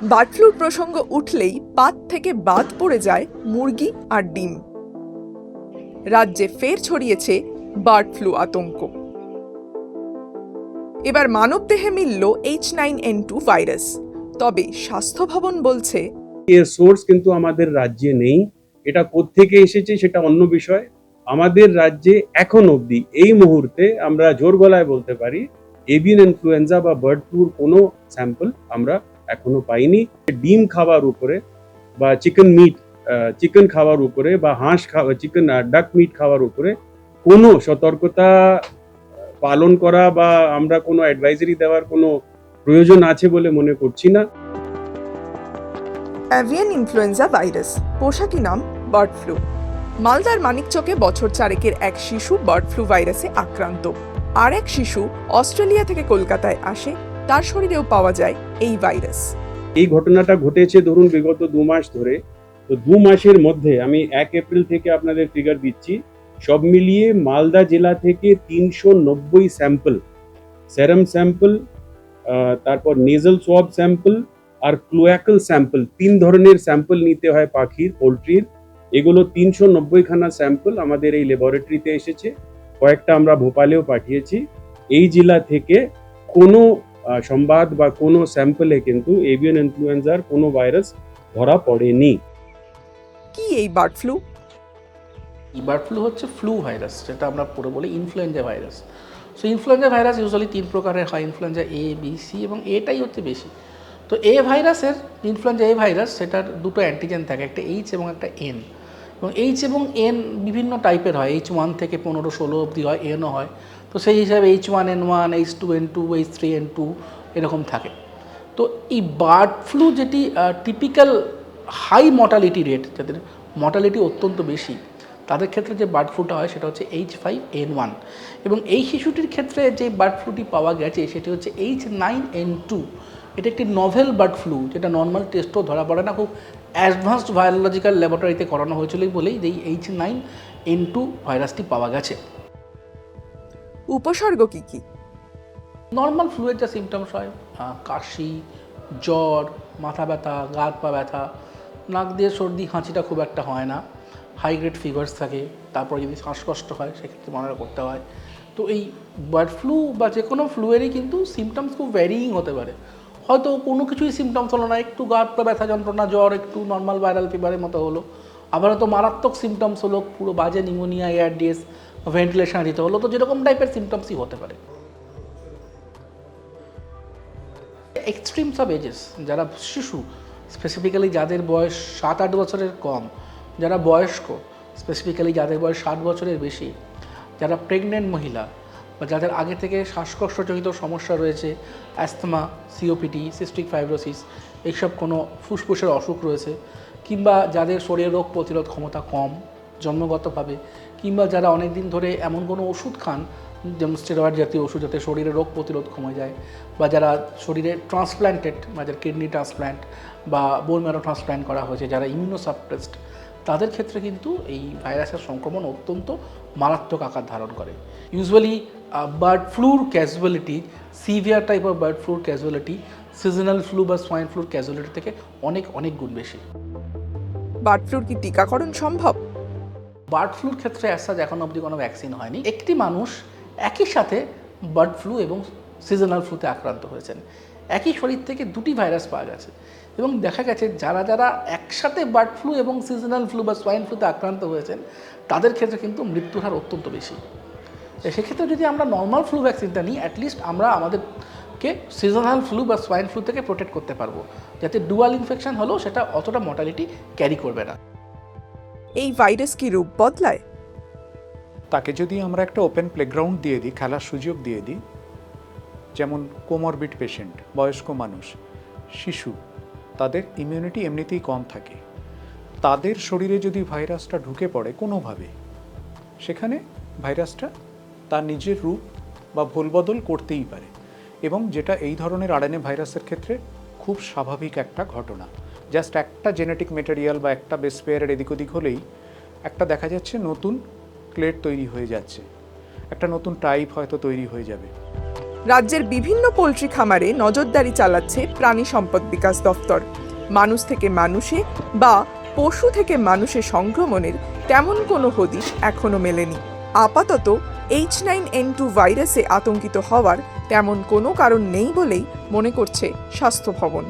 Bird floor প্রসঙ্গ উঠলেই পাত থেকে বাদ পড়ে যায় মুরগি আর ডিম। রাজ্যে ফের ছড়িয়েছে বার্ড ফ্লু আতঙ্ক। এবার মানবদেহে মিলল H9N2 ভাইরাস। তবে স্বাস্থ্য ভবন বলছে এর সোর্স কিন্তু আমাদের রাজ্যে নেই। এটা কোত্থেকে এসেছে সেটা অন্য বিষয়। আমাদের রাজ্যে এখন অবধি এই মুহূর্তে আমরা জোর গলায় বলতে পারি এভিয়ান ইনফ্লুয়েঞ্জা বা বার্ড ফ্লুর কোনো স্যাম্পল আমরা এখনো পাইনি। ডিম খাওয়ার উপরে বা চিকেন খাওয়ার উপরে বা চিকেন ডাক মিট খাওয়ার উপরে কোনো সতর্কতা পালন করা বা আমরা কোনো অ্যাডভাইজারি দেওয়ার কোনো প্রয়োজন আছে বলে মনে করছি না। অ্যাভিয়ান ইনফ্লুয়েঞ্জা ভাইরাস, পোশাকি নাম বার্ড ফ্লু। মালদার মানিকচকে বছর 4 এক শিশু বার্ড ফ্লু ভাইরাসে আক্রান্ত। আর এক শিশু অস্ট্রেলিয়া থেকে কলকাতায় আসে, তার শরীরেও পাওয়া যায় এই ভাইরাস। এই ঘটনাটা ঘটেছে ধরুন বিগত 2 মাস ধরে। তো 2 মাসের মধ্যে আমি 1 এপ্রিল থেকে আপনাদের ফিগার দিচ্ছি, সব মিলিয়ে মালদা জেলা থেকে 390 স্যাম্পল, সেরাম স্যাম্পল, তারপর নেজাল সোয়াব স্যাম্পল আর ক্লোয়াকাল স্যাম্পল, 3 ধরনের স্যাম্পল নিতে হয় পাখির, পোলট্রির। এগুলো 390 খানা স্যাম্পল আমাদের এই ল্যাবরেটরিতে এসেছে। কয়েকটা আমরা ভোপালেও পাঠিয়েছি। এই জেলা থেকে কোনো সংবাদ বা কোনো স্যাম্পলে কিন্তু এভিয়ান ইনফ্লুয়েঞ্জার কোনো ভাইরাস ধরা পড়েনি। কি এই বার্ড ফ্লু? বার্ড ফ্লু হচ্ছে ফ্লু ভাইরাস, যেটা আমরা পুরো বলি influenza virus. So influenza virus usually 3 প্রকারের হয়, ইনফ্লুয়েঞ্জা এ, বি, সি, এবং এটাই হচ্ছে বেশি। তো এ ভাইরাসের, ইনফ্লুয়েঞ্জা এ ভাইরাস, সেটার দুটো অ্যান্টিজেন থাকে, একটা এইচ এবং একটা এন। এবং এইচ এবং এন বিভিন্ন টাইপের হয়, H1 থেকে 15-16 অবধি হয়, এনও হয়। তো সেই হিসাবে H1N1, H2N2, H3N2 এরকম থাকে। তো এই বার্ড ফ্লু যেটি টিপিক্যাল হাই মর্টালিটি রেট, যাদের মর্টালিটি অত্যন্ত বেশি, তাদের ক্ষেত্রে যে বার্ড ফ্লুটা হয় সেটা হচ্ছে H5N1। এবং এই শিশুটির ক্ষেত্রে যে বার্ড ফ্লুটি পাওয়া গেছে সেটি হচ্ছে H9N2। এটা একটি নভেল বার্ড ফ্লু, যেটা নর্মাল টেস্টও ধরা পড়ে না, খুব অ্যাডভান্সড ভাইরোলজিক্যাল ল্যাবরেটরিতে করানো হয়েছিল বলেই এই H9N2 ভাইরাসটি পাওয়া গেছে। উপসর্গ কি কি? নর্মাল ফ্লুয়ের যা সিমটমস হয়, কাশি, জ্বর, মাথা ব্যথা, গা পা ব্যথা, নাক দিয়ে সর্দি হাঁচিটা খুব একটা হয় না, হাই গ্রেড ফিভার্স থাকে, তারপর যদি শ্বাসকষ্ট হয় সেক্ষেত্রে মনে করতে হয়। তো এই বার্ড ফ্লু বা যে কোনো ফ্লুয়েরই কিন্তু সিমটমস খুব ভ্যারিইং হতে পারে। হয়তো কোনো কিছুই সিমটমস হলো না, একটু গা পা ব্যথা যন্ত্রণা, জ্বর, একটু নর্মাল ভাইরাল ফিভারের মতো হলো, আবার হয়তো মারাত্মক সিমটমস হলো, পুরো বাজে নিউমোনিয়া, এআরডিএস, ভেন্টিলেশন দিতে হলো। তো যেরকম টাইপের সিমটমসই হতে পারে। এক্সট্রিমস অফ এজেস, যারা শিশু, স্পেসিফিক্যালি যাদের বয়স 7-8 বছরের কম, যারা বয়স্ক, স্পেসিফিক্যালি যাদের বয়স 60 বছরের বেশি, যারা প্রেগনেন্ট মহিলা, বা যাদের আগে থেকে শ্বাসকষ্টজনিত সমস্যা রয়েছে, অ্যাস্থমা, সিওপিডি, সিস্টিক ফাইব্রোসিস, এইসব কোনো ফুসফুসের অসুখ রয়েছে, কিংবা যাদের শরীরে রোগ প্রতিরোধ ক্ষমতা কম জন্মগতভাবে, কিংবা যারা অনেক দিন ধরে এমন কোনো ওষুধ খান, যেমন স্টেরয়েড জাতীয় ওষুধ, যাতে শরীরে রোগ প্রতিরোধ কমে যায়, বা যারা শরীরে ট্রান্সপ্ল্যান্টেড, বা যার কিডনি ট্রান্সপ্ল্যান্ট বা বোন ম্যারো ট্রান্সপ্ল্যান্ট করা হয়েছে, যারা ইমিউনোসাপ্রেসড, তাদের ক্ষেত্রে কিন্তু এই ভাইরাসের সংক্রমণ অত্যন্ত মারাত্মক আকার ধারণ করে। ইউজুয়ালি বার্ড ফ্লুর casualty, severe type of bird ফ্লুর ক্যাজুয়ালিটি সিজনাল ফ্লু বা সোয়াইন ফ্লুর ক্যাজুয়ালিটি থেকে অনেক অনেক গুণ বেশি। বার্ড ফ্লুর কি টিকাকরণ সম্ভব? বার্ড ফ্লুর ক্ষেত্রে অ্যাজ এখন অবধি কোনো ভ্যাকসিন হয়নি। একটি মানুষ একই সাথে বার্ড ফ্লু এবং সিজনাল ফ্লুতে আক্রান্ত হয়েছেন, একই শরীর থেকে দুটি ভাইরাস পাওয়া গেছে, এবং দেখা গেছে যারা যারা একসাথে বার্ড ফ্লু এবং সিজনাল ফ্লু বা সোয়াইন ফ্লুতে আক্রান্ত হয়েছেন, তাদের ক্ষেত্রে কিন্তু মৃত্যুর হার অত্যন্ত বেশি। সেক্ষেত্রে যদি আমরা নর্মাল ফ্লু ভ্যাকসিনটা নিই, অ্যাটলিস্ট আমরা আমাদেরকে সিজনাল ফ্লু বা সোয়াইন ফ্লু থেকে প্রোটেক্ট করতে পারবো, যাতে ডুয়াল ইনফেকশন হলেও সেটা অতটা মর্টালিটি ক্যারি করবে না। এই ভাইরাস কি রূপ বদলায়? তাকে যদি আমরা একটা ওপেন প্লেগ্রাউন্ড দিয়ে দিই, খেলার সুযোগ দিয়ে দিই, যেমন কোমরবিড পেশেন্ট, বয়স্ক মানুষ, শিশু, তাদের ইমিউনিটি এমনিতেই কম থাকে, তাদের শরীরে যদি ভাইরাসটা ঢুকে পড়ে কোনোভাবে, সেখানে ভাইরাসটা তার নিজের রূপ বা ভুলবদল করতেই পারে। এবং যেটা এই ধরনের আরএনএ ভাইরাসের ক্ষেত্রে খুব স্বাভাবিক একটা ঘটনা। জাস্ট একটা জেনেটিক মেটেরিয়াল বা একটা বেস পেয়ারের এদিক ওদিক হলেই একটা দেখা যাচ্ছে নতুন ক্লেড তৈরি হয়ে যাচ্ছে, একটা নতুন টাইপ হয়তো তৈরি হয়ে যাবে। রাজ্যের বিভিন্ন পোল্ট্রি খামারে নজরদারি চালাচ্ছে প্রাণী সম্পদ বিকাশ দফতর। মানুষ থেকে মানুষে বা পশু থেকে মানুষে সংক্রমণের তেমন কোনো হদিশ এখনো মেলেনি। আপাতত H9N2 ভাইরাসে আতঙ্কিত হওয়ার তেমন কোনো কারণ নেই বলেই মনে করছে স্বাস্থ্য ভবন।